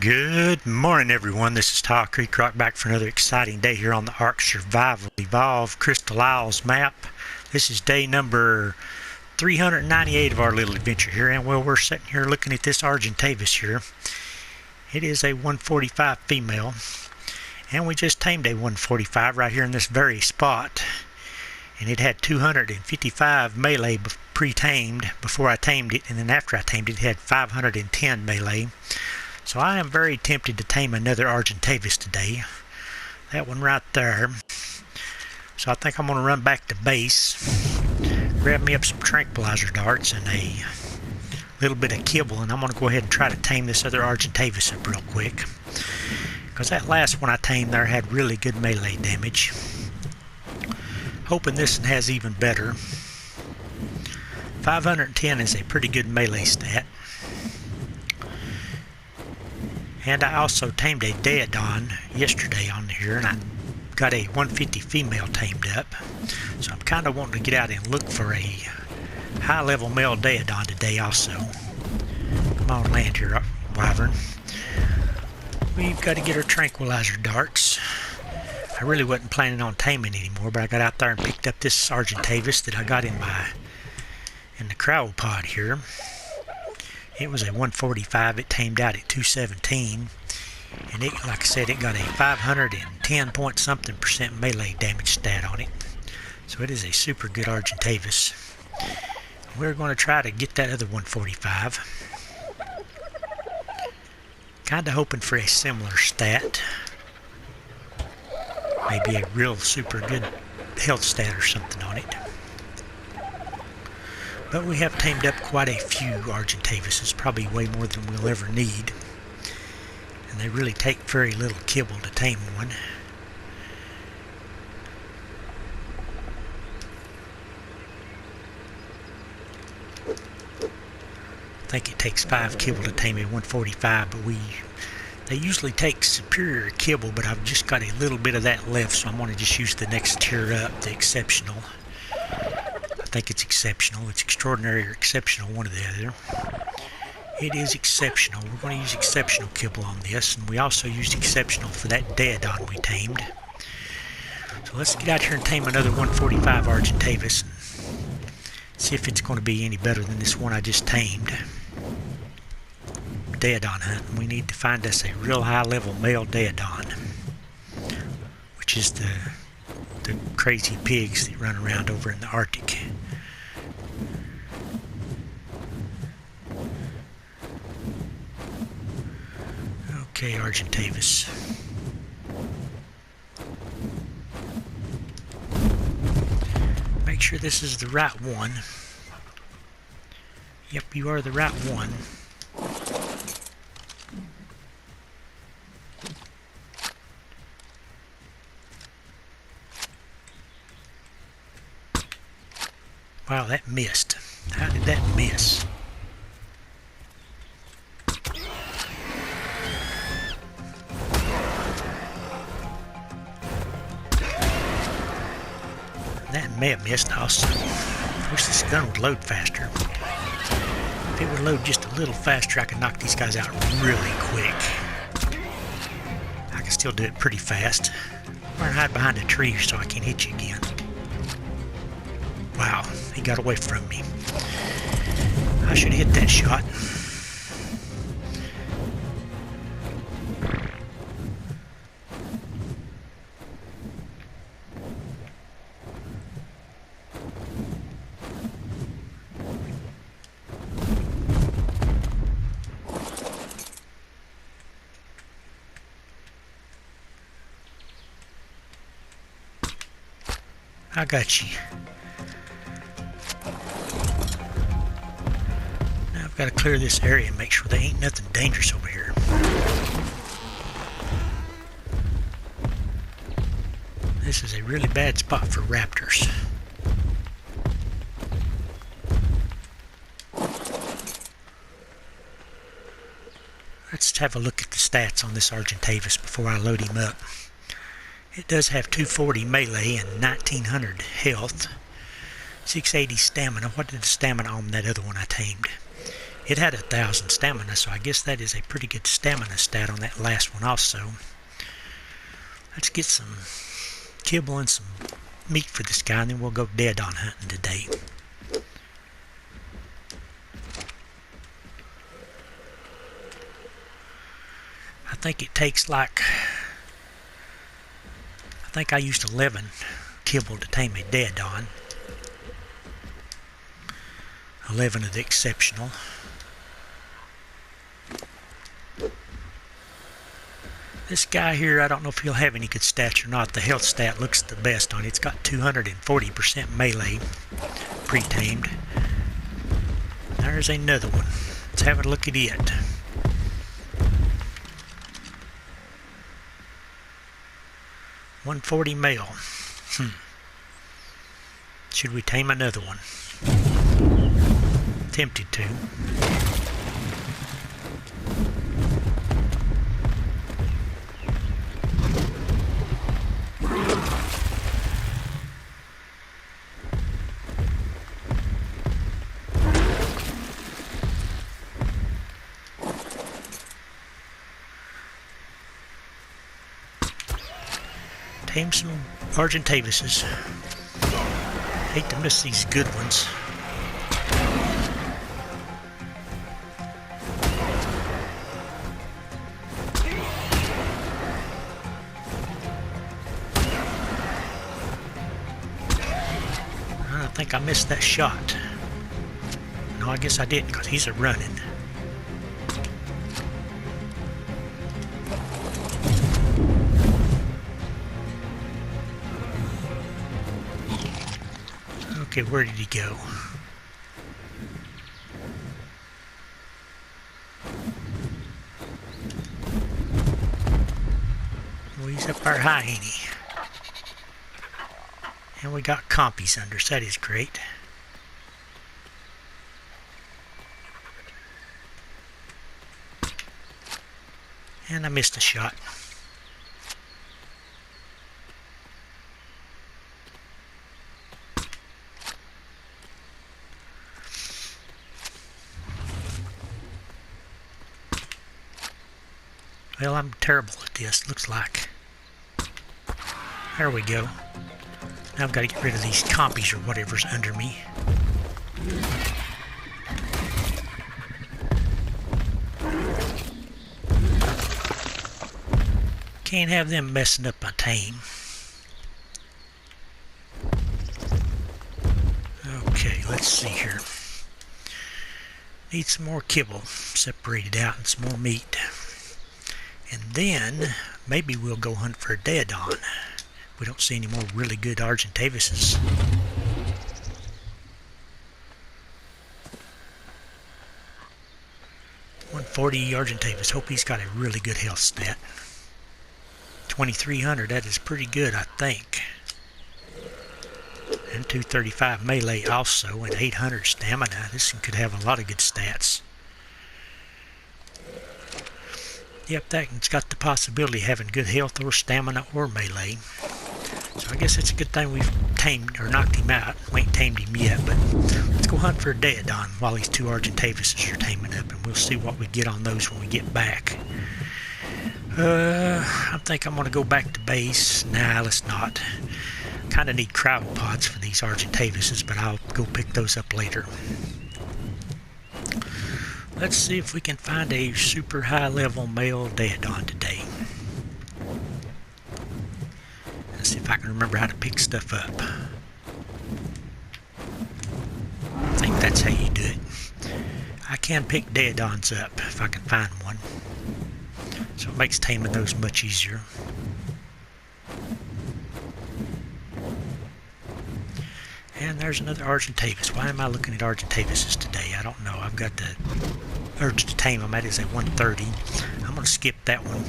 Good morning, everyone. This is Tile Creek Rock back for another exciting day here on the ARK Survival Evolve Crystal Isles map. This is day number 398 of our little adventure here, and well, we're sitting here looking at this Argentavis here. It is a 145 female, and we just tamed a 145 right here in this very spot. And it had 255 melee pre-tamed before I tamed it, and then after I tamed it, it had 510 melee. So I am very tempted to tame another Argentavis today. That one right there. So I think I'm going to run back to base, grab me up some tranquilizer darts and a little bit of kibble, and I'm going to go ahead and try to tame this other Argentavis up real quick. Because that last one I tamed there had really good melee damage. Hoping this one has even better. 510 is a pretty good melee stat. And I also tamed a Daeodon yesterday on here, and I got a 150 female tamed up. So I'm kind of wanting to get out and look for a high level male Daeodon today also. Come on, land here, wyvern. We've got to get our tranquilizer darts. I really wasn't planning on taming anymore, but I got out there and picked up this Argentavis that I got in the cryopod here. It was a 145. It tamed out at 217, and it, like I said, it got a 510 point something % melee damage stat on it. So it is a super good Argentavis. We're going to try to get that other 145. Kind of hoping for a similar stat. Maybe a real super good health stat or something on it. But we have tamed up quite a few Argentavises, probably way more than we'll ever need. And they really take very little kibble to tame one. I think it takes 5 kibble to tame a 145, but they usually take superior kibble, but I've just got a little bit of that left, so I'm going to just use the next tier up, the exceptional. I think it's exceptional. It's extraordinary or exceptional, one or the other. It is exceptional. We're going to use exceptional kibble on this, and we also used exceptional for that Daeodon we tamed. So let's get out here and tame another 145 Argentavis and see if it's going to be any better than this one I just tamed. Daeodon hunting. We need to find us a real high level male Daeodon, which is the crazy pigs that run around over in the Arctic. Okay, Argentavis. Make sure this is the right one. Yep, you are the right one. Wow, that missed. How did that miss? That may have missed also. Wish this gun would load faster. If it would load just a little faster, I could knock these guys out really quick. I can still do it pretty fast. I'm gonna hide behind a tree so I can't hit you again. Wow, he got away from me. I should have hit that shot. I got you. Now I've got to clear this area and make sure there ain't nothing dangerous over here. This is a really bad spot for raptors. Let's have a look at the stats on this Argentavis before I load him up. It does have 240 melee and 1900 health, 680 stamina. What did the stamina on that other one I tamed? It had 1,000 stamina, so I guess that is a pretty good stamina stat on that last one also. Let's get some kibble and some meat for this guy, and then we'll go Daeodon hunting today. I think it takes like, I think I used 11 kibble to tame a Daeodon. 11 of the exceptional. This guy here, I don't know if he'll have any good stats or not. The health stat looks the best on it. It's got 240% melee pre-tamed. There's another one. Let's have a look at it. .140 male. Should we tame another one? Tempted to. Tame some Argentavises. Hate to miss these good ones. I think I missed that shot. No, I guess I didn't, because he's a running. Okay, where did he go? Well, he's up there high, ain't he? And we got compies under us. That is great. And I missed a shot. Well, I'm terrible at this, looks like. There we go. Now I've got to get rid of these compies or whatever's under me. Can't have them messing up my tame. Okay, let's see here. Need some more kibble separated out and some more meat. And then maybe we'll go hunt for a Daeodon. We don't see any more really good Argentavises. .140 Argentavis. Hope he's got a really good health stat. 2,300. That is pretty good, I think. And 235 melee also, and 800 stamina. This one could have a lot of good stats. Yep, that one's got the possibility of having good health or stamina or melee. So I guess it's a good thing we've tamed or knocked him out. We ain't tamed him yet, but let's go hunt for a Daeodon while these two Argentavises are taming up, and we'll see what we get on those when we get back. I think I'm going to go back to base. Nah, let's not. Kind of need cryopods for these Argentavises, but I'll go pick those up later. Let's see if we can find a super high level male Daeodon today. Let's see if I can remember how to pick stuff up. I think that's how you do it. I can pick Daeodons up if I can find one. So it makes taming those much easier. And there's another Argentavis. Why am I looking at Argentavises today? I don't know. I've got the urge to tame them. That is a 130. I'm going to skip that one.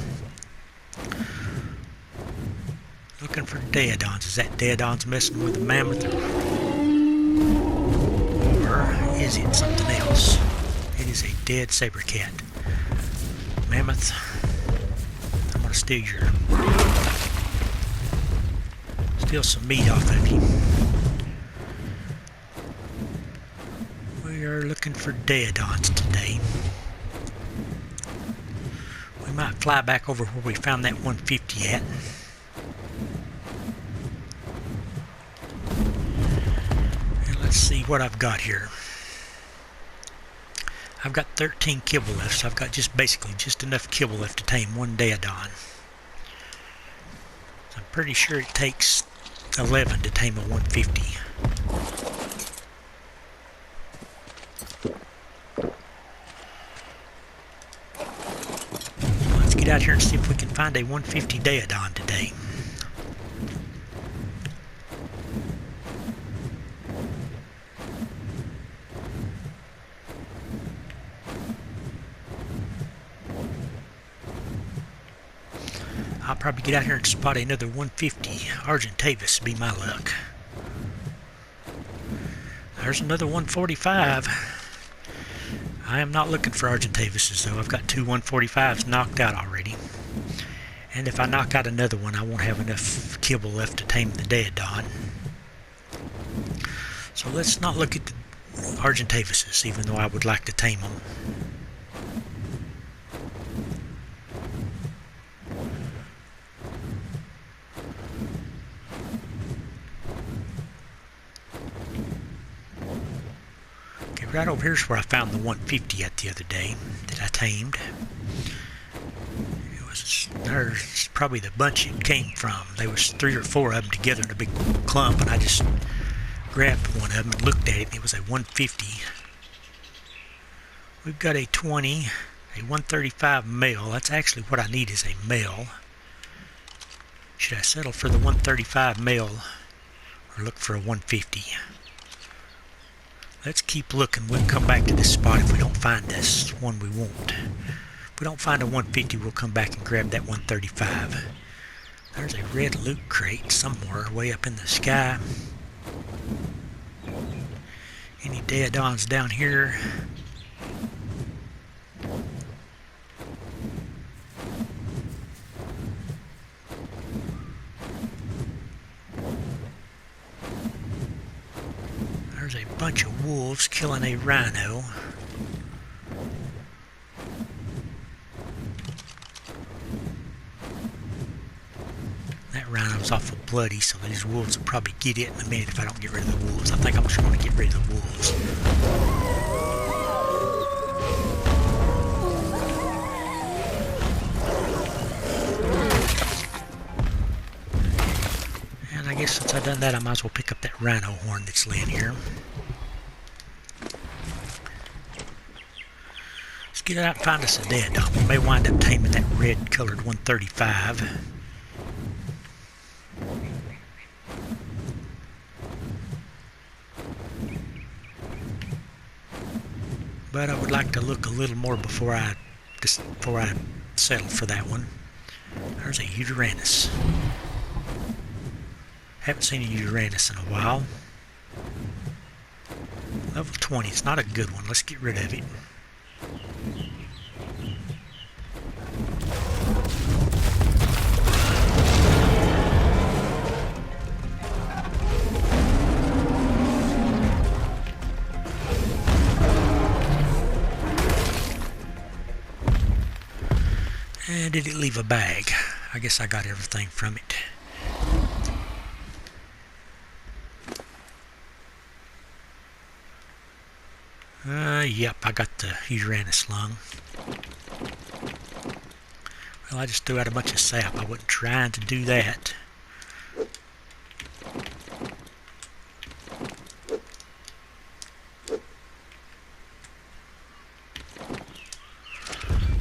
Looking for Daeodons. Is that Daeodons messing with the mammoth? Or is it something else? It is a dead saber cat. Mammoth. I'm going to steal some meat off of you. We are looking for Daeodons today. We might fly back over where we found that 150 at. And let's see what I've got here. I've got 13 kibble left, so I've got basically just enough kibble left to tame one Daeodon. So I'm pretty sure it takes 11 to tame a 150. Let's get out here and see if we can find a 150 Daeodon today. I'll probably get out here and spot another 150. Argentavis be my luck. There's another 145. I am not looking for Argentavises though. I've got two 145s knocked out already. And if I knock out another one, I won't have enough kibble left to tame the Daeodon. So let's not look at the Argentavises, even though I would like to tame them. Right over here's where I found the 150 at the other day that I tamed. There's probably the bunch it came from. There was 3 or 4 of them together in a big clump, and I just grabbed one of them and looked at it, and it was a 150. We've got a 20, a 135 male. That's actually what I need is a male. Should I settle for the 135 male or look for a 150? Let's keep looking. We'll come back to this spot if we don't find this one we want. If we don't find a 150, we'll come back and grab that 135. There's a red loot crate somewhere way up in the sky. Any Daeodons down here? There's a bunch of wolves killing a rhino. That rhino's awful bloody, so these wolves will probably get it in a minute if I don't get rid of the wolves. I think I'm just going to get rid of the wolves. And I guess since I've done that, I might as well pick up that rhino horn that's laying here. Let's get out and find us a Daeodon. We may wind up taming that red colored 135. But I would like to look a little more before I settle for that one. There's a Uranus. Haven't seen a Uranus in a while. Level 20. It's not a good one. Let's get rid of it. And did it leave a bag? I guess I got everything from it. Yep, I got the Uranus lung. Well, I just threw out a bunch of sap. I wasn't trying to do that.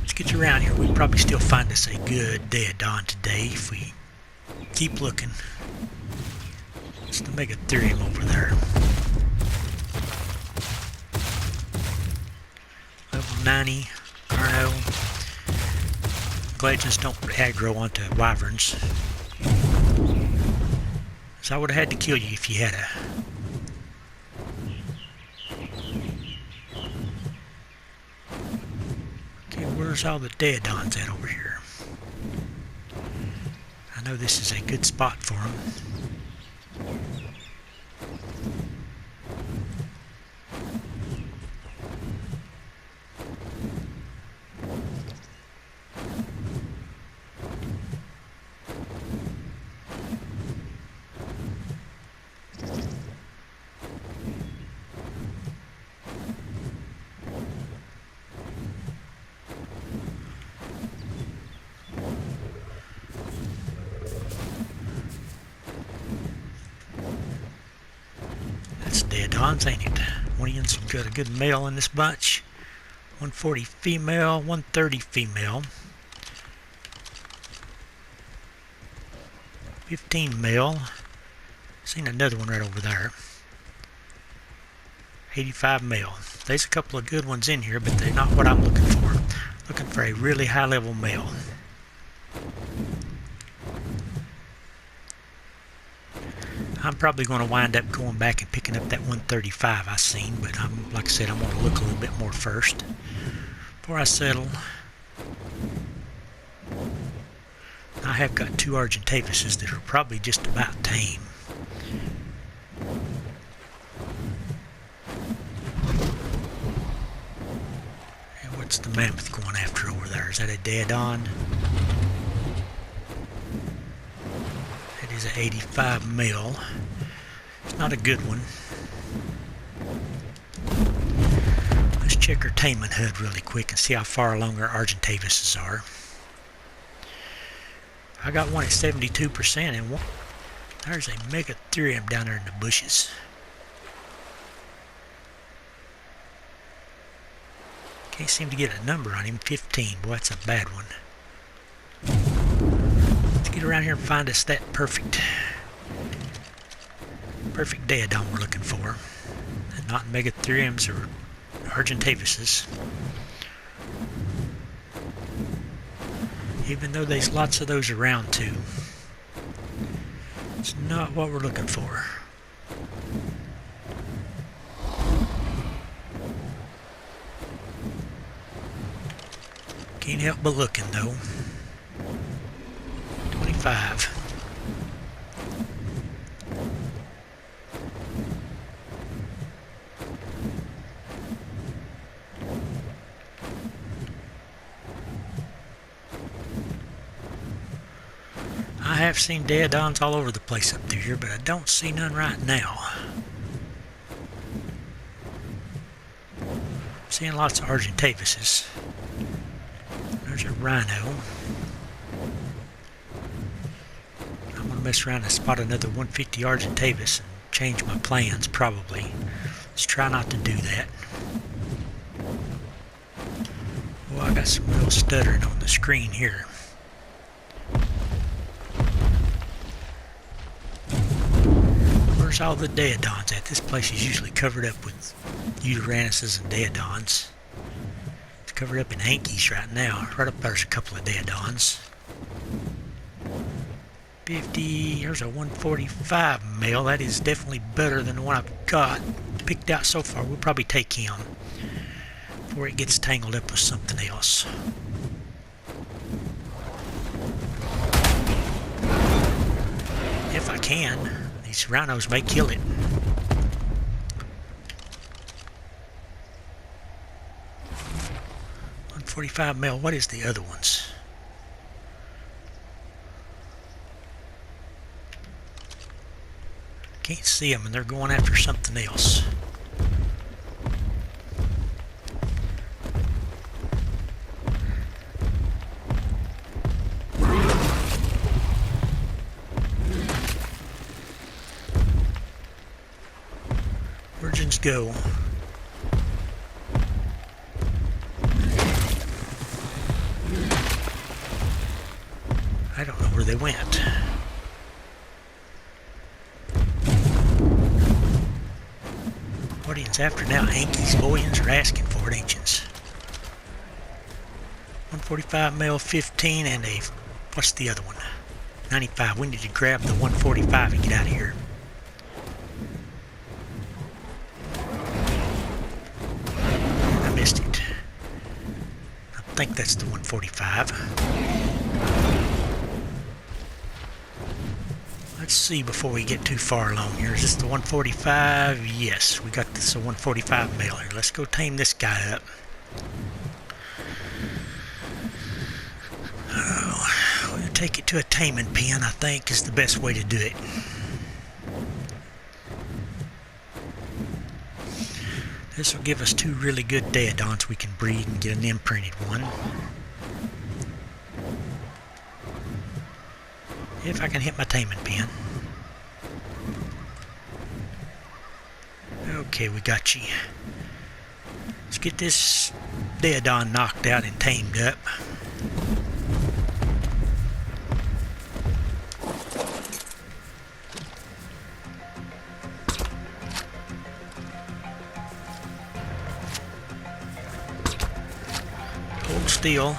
Let's get you around here. We'd probably still find us a good Daeodon today if we keep looking. It's the Megatherium over there. Level 90, Carno. Gladians don't aggro onto wyverns. So I would have had to kill you if you had a... Okay, where's all the Daeodons at over here? I know this is a good spot for them. Daeodons, ain't it? One of them's got a good male in this bunch. 140 female, 130 female. 15 male. Seen another one right over there. 85 male. There's a couple of good ones in here, but they're not what I'm looking for. Looking for a really high level male. I'm probably going to wind up going back and picking up that 135 I seen, but like I said, I'm going to look a little bit more first before I settle. I have got two Argentavises that are probably just about tame. And what's the mammoth going after over there? Is that a Daeodon? Is an 85 male. It's not a good one. Let's check her Taming HUD really quick and see how far along our Argentavises are. I got one at 72% and one. There's a Megatherium down there in the bushes. Can't seem to get a number on him. 15. Boy, that's a bad one. Get around here and find us that perfect Daeodon we're looking for, and not Megatheriums or Argentavises. Even though there's lots of those around too, it's not what we're looking for. Can't help but looking though. 25. I have seen Daeodons all over the place up through here, but I don't see none right now. I'm seeing lots of Argentavises. There's a rhino. I'm going to mess around and spot another 150 Argentavis and change my plans, probably. Let's try not to do that. Well, I got some real stuttering on the screen here. Where's all the Daeodons at? This place is usually covered up with Uterannuses and Daeodons. It's covered up in hankies right now. Right up there's a couple of Daeodons. 50, there's a 145 male. That is definitely better than the one I've got picked out so far. We'll probably take him before it gets tangled up with something else. If I can. These rhinos may kill it. 145 male. What is the other ones? Can't see them, and they're going after something else. Virgins go. I don't know where they went. What are you after now? Hankies, boyins are asking for it, ancients. 145 male, 15, and a, what's the other one? 95. We need to grab the 145 and get out of here. I missed it. I think that's the 145. Let's see before we get too far along here. Is this the 145? Yes, we got this 145 male here. Let's go tame this guy up. Oh, we'll take it to a taming pen, I think, is the best way to do it. This will give us two really good Daeodons we can breed and get an imprinted one. If I can hit my taming pin. Okay, we got you. Let's get this Daeodon knocked out and tamed up. Hold still.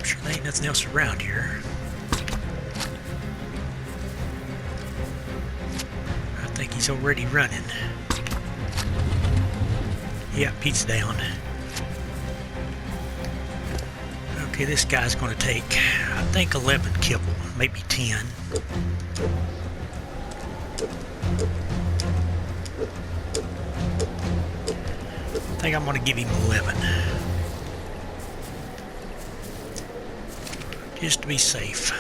Sure there ain't nothing else around here. I think he's already running. Yep, he's down. Okay, this guy's going to take, I think, 11 kibble, maybe 10. I think I'm going to give him 11. Just to be safe.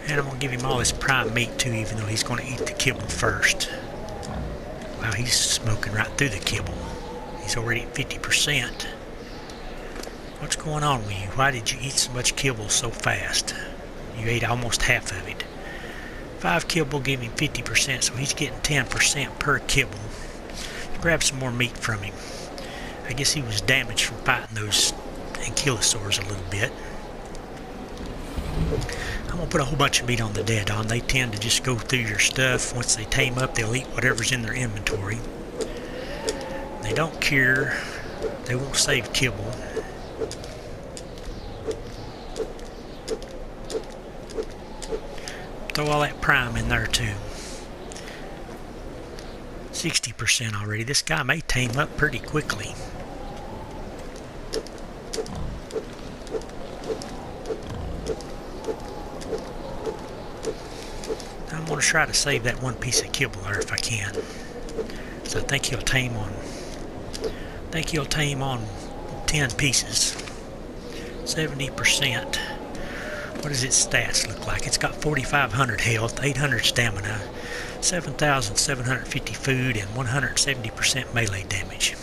And I'm going to give him all his prime meat too, even though he's going to eat the kibble first. Wow, he's smoking right through the kibble. He's already at 50%. What's going on with you? Why did you eat so much kibble so fast? You ate almost half of it. 5 kibble gave him 50%, so he's getting 10% per kibble. Grab some more meat from him. I guess he was damaged from fighting those ankylosaurs a little bit. I'm going to put a whole bunch of meat on the Daeodon. They tend to just go through your stuff. Once they tame up, they'll eat whatever's in their inventory. They don't cure. They won't save kibble. Throw all that prime in there too. 60% already. This guy may tame up pretty quickly. I'm going to try to save that one piece of kibble there if I can. So I think he'll tame on. I think he'll tame on 10 pieces. 70%. What does its stats look like? It's got 4,500 health, 800 stamina, 7,750 food, and 170% melee damage.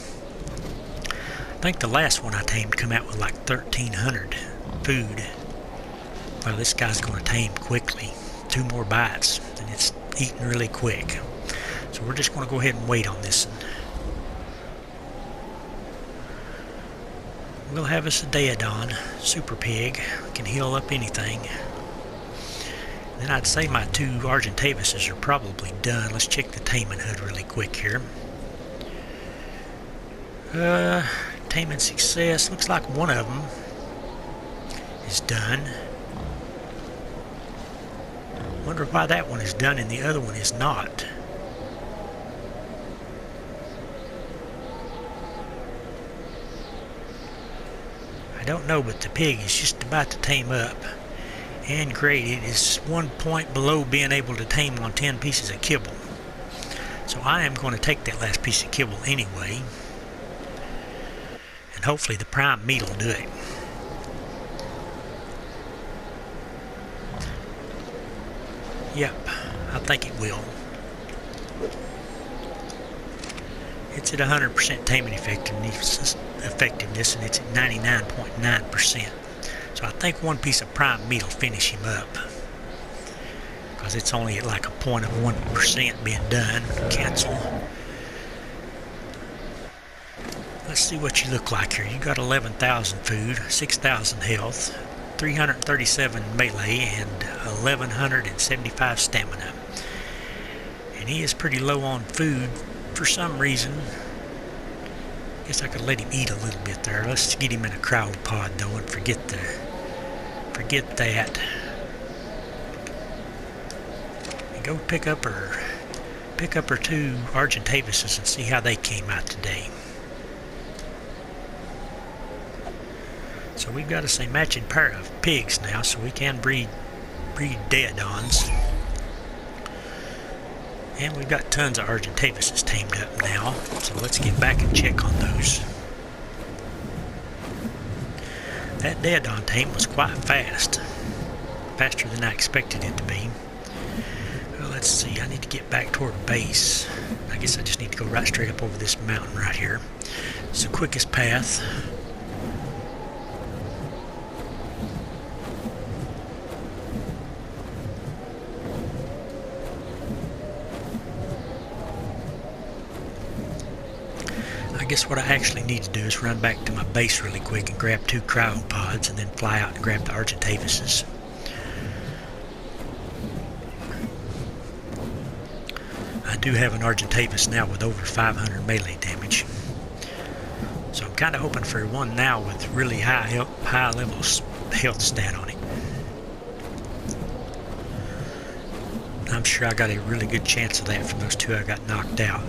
I think the last one I tamed come out with like 1,300 food. Well, this guy's going to tame quickly. 2 more bites, and it's eating really quick. So we're just going to go ahead and wait on this one. We'll have us a Daeodon, super pig, can heal up anything. Then I'd say my 2 Argentavises are probably done. Let's check the Taming HUD really quick here. Taming success, looks like one of them is done. Wonder why that one is done and the other one is not. I don't know, but the pig is just about to tame up. And great, it is 1 point below being able to tame on 10 pieces of kibble. So I am going to take that last piece of kibble anyway. And hopefully the prime meat will do it. Yep, I think it will. It's at 100% taming effectiveness, and it's at 99.9%. So I think one piece of prime meat will finish him up. Because it's only at like a point of 1% being done. Cancel. Let's see what you look like here. You got 11,000 food, 6,000 health, 337 melee, and 1,175 stamina. And he is pretty low on food for some reason. Guess I could let him eat a little bit there. Let's get him in a cryopod though and forget that. And go pick up her 2 Argentavises and see how they came out today. So we've got us a matching pair of pigs now, so we can breed Daeodons. And we've got tons of Argentavises tamed up now, so let's get back and check on those. That Daeodon tame was quite fast. Faster than I expected it to be. Well, let's see. I need to get back toward base. I guess I just need to go right straight up over this mountain right here. It's the quickest path. I guess what I actually need to do is run back to my base really quick and grab 2 cryopods and then fly out and grab the Argentavises. I do have an Argentavis now with over 500 melee damage. So I'm kind of hoping for one now with really high level health stat on it. I'm sure I got a really good chance of that from those 2 I got knocked out.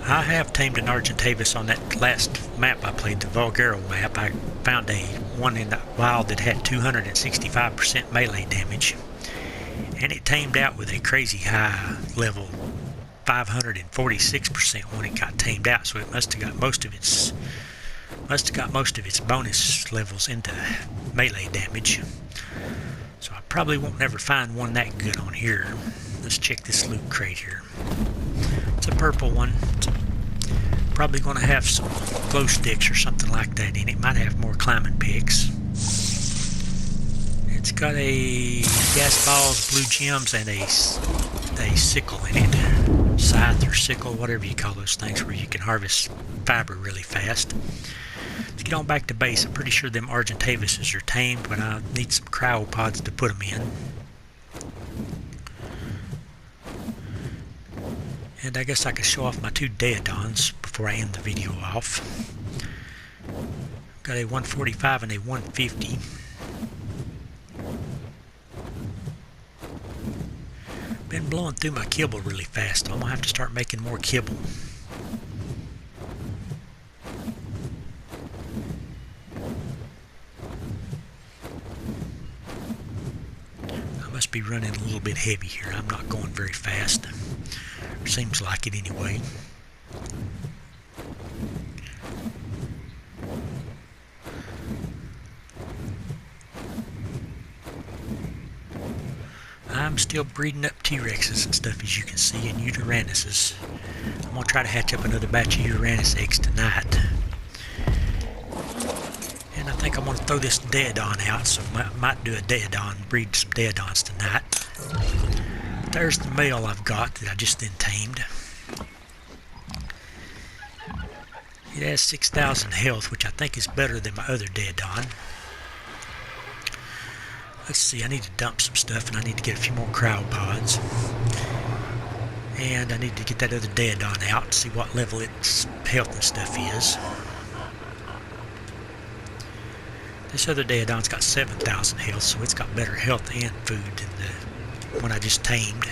I have tamed an Argentavis on that last map I played, the Vulgaro map. I found one in the wild that had 265% melee damage, and it tamed out with a crazy high level 546% when it got tamed out. So it must have got most of its bonus levels into melee damage. So I probably won't never find one that good on here. Let's check this loot crate here. It's a purple one. It's probably going to have some glow sticks or something like that in it. Might have more climbing picks. It's got a gas balls, blue gems, and a sickle in it. Scythe or sickle, whatever you call those things, where you can harvest fiber really fast. Let's get on back to base. I'm pretty sure them Argentavises are tamed, but I need some cryopods to put them in. And I guess I could show off my 2 Daeodons before I end the video off. Got a 145 and a 150. Been blowing through my kibble really fast. I'm gonna have to start making more kibble. I must be running a little bit heavy here. I'm not going very fast. Seems like it anyway. I'm still breeding up T-Rexes and stuff, as you can see, and Uterannuses. I'm going to try to hatch up another batch of Uterannus eggs tonight. And I think I'm going to throw this Daeodon out, so I might do a Daeodon, breed some Daeodons tonight. There's the male I've got that I just then tamed. It has 6,000 health, which I think is better than my other Daeodon. Let's see, I need to dump some stuff, and I need to get a few more cryopods. And I need to get that other Daeodon out and see what level its health and stuff is. This other Daeodon's got 7,000 health, so it's got better health and food than the one I just tamed.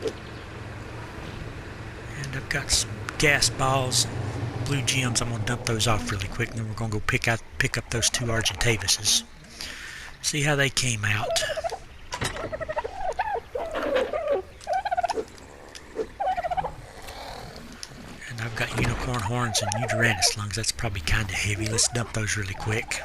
And I've got some gas balls and blue gems. I'm going to dump those off really quick, and then we're going to go pick up those 2 Argentavises. See how they came out. And I've got unicorn horns and Uterannus lungs. That's probably kind of heavy. Let's dump those really quick.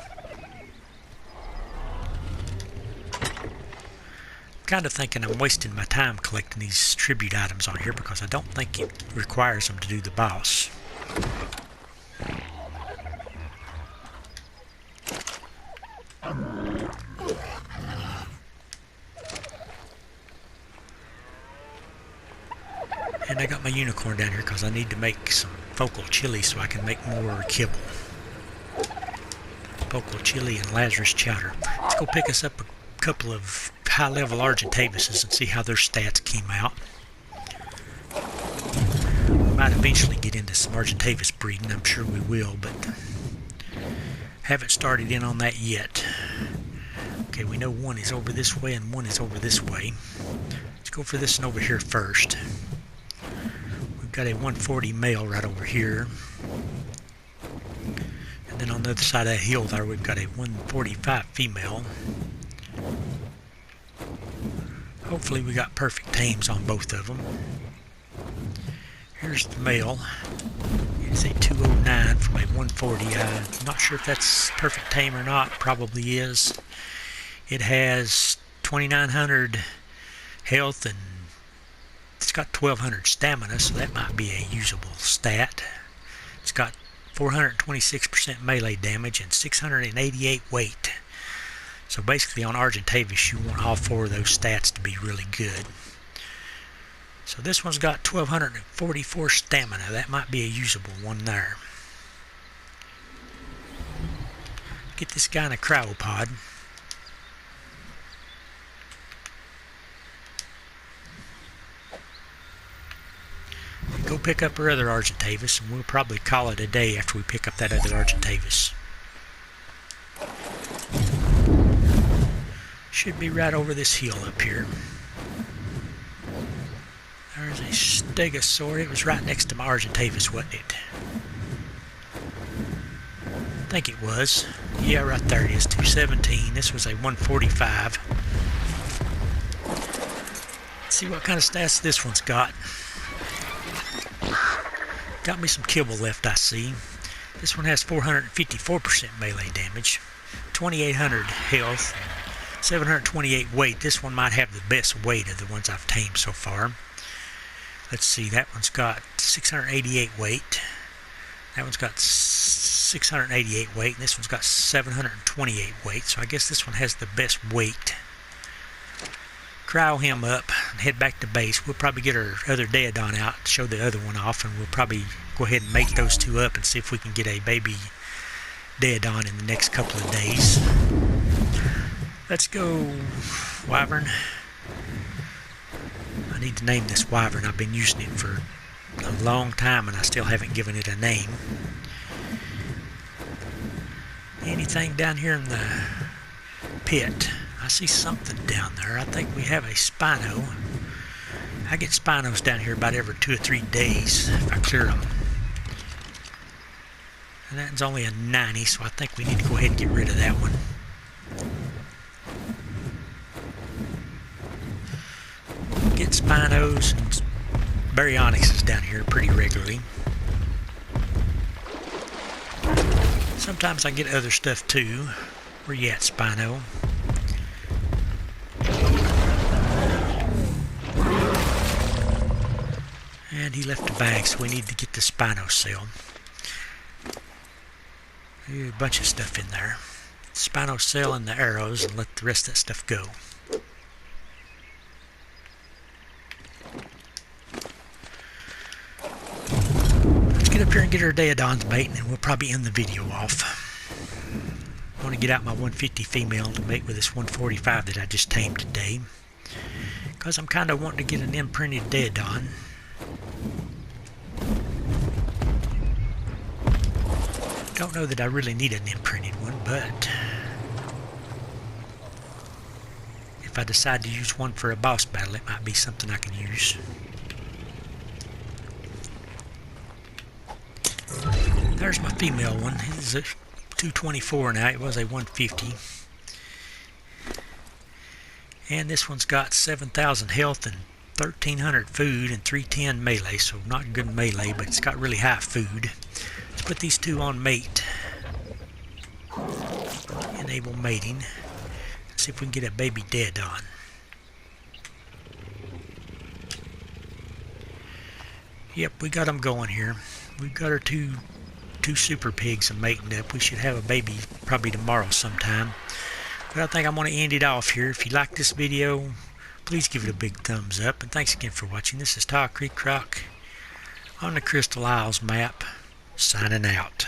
Kind of thinking I'm wasting my time collecting these tribute items on here because I don't think it requires them to do the boss. And I got my unicorn down here because I need to make some focal chili so I can make more kibble. Focal chili and Lazarus chowder. Let's go pick us up a couple of high-level Argentavises and see how their stats came out. We might eventually get into some Argentavis breeding, I'm sure we will, but haven't started in on that yet. Okay, we know one is over this way and one is over this way. Let's go for this one over here first. We've got a 140 male right over here. And then on the other side of that hill there, we've got a 145 female. Hopefully we got perfect tames on both of them. Here's the male. It's a 209 from a 140. I'm not sure if that's perfect tame or not. Probably is. It has 2,900 health and it's got 1,200 stamina, so that might be a usable stat. It's got 426% melee damage and 688 weight. So basically on Argentavis you want all four of those stats to be really good. So this one's got 1,244 stamina. That might be a usable one there. Get this guy in a cryopod. Go pick up our other Argentavis, and we'll probably call it a day after we pick up that other Argentavis. Should be right over this hill up here. There's a Stegosaur. It was right next to my Argentavis, wasn't it? I think it was. Yeah, right there it is, 217. This was a 145. Let's see what kind of stats this one's got. Got me some kibble left, I see. This one has 454% melee damage, 2,800 health, 728 weight. This one might have the best weight of the ones I've tamed so far. Let's see, that one's got 688 weight. That one's got 688 weight, and this one's got 728 weight. So I guess this one has the best weight. Cryo him up and head back to base. We'll probably get our other Daeodon out, show the other one off, and we'll probably go ahead and mate those two up and see if we can get a baby Daeodon in the next couple of days. Let's go, Wyvern. I need to name this Wyvern. I've been using it for a long time and I still haven't given it a name. Anything down here in the pit? I see something down there. I think we have a Spino. I get Spinos down here about every 2 or 3 days if I clear them. And that's only a 90, so I think we need to go ahead and get rid of that one. Get Spinos and Baryonyxes down here pretty regularly. Sometimes I get other stuff too. Where you at, Spino? And he left a bag, so we need to get the Spino cell. A bunch of stuff in there. Spino cell and the arrows, and let the rest of that stuff go. Let's get up here and get our Daeodons mating, and we'll probably end the video off. I want to get out my 150 female to mate with this 145 that I just tamed today, because I'm kind of wanting to get an imprinted Daeodon. Don't know that I really need an imprinted one, but if I decide to use one for a boss battle, it might be something I can use. There's my female one. It is a 224 now. It was a 150. And this one's got 7,000 health and 1,300 food and 310 melee, so not good melee, but it's got really high food. Let's put these two on mate. Enable mating. Let's see if we can get a baby Daeodon. Yep, we got them going here. We've got our two super pigs and mating up. We should have a baby probably tomorrow sometime. But I think I'm going to end it off here. If you like this video, please give it a big thumbs up. And thanks again for watching. This is Creek Rock on the Crystal Isles map, signing out.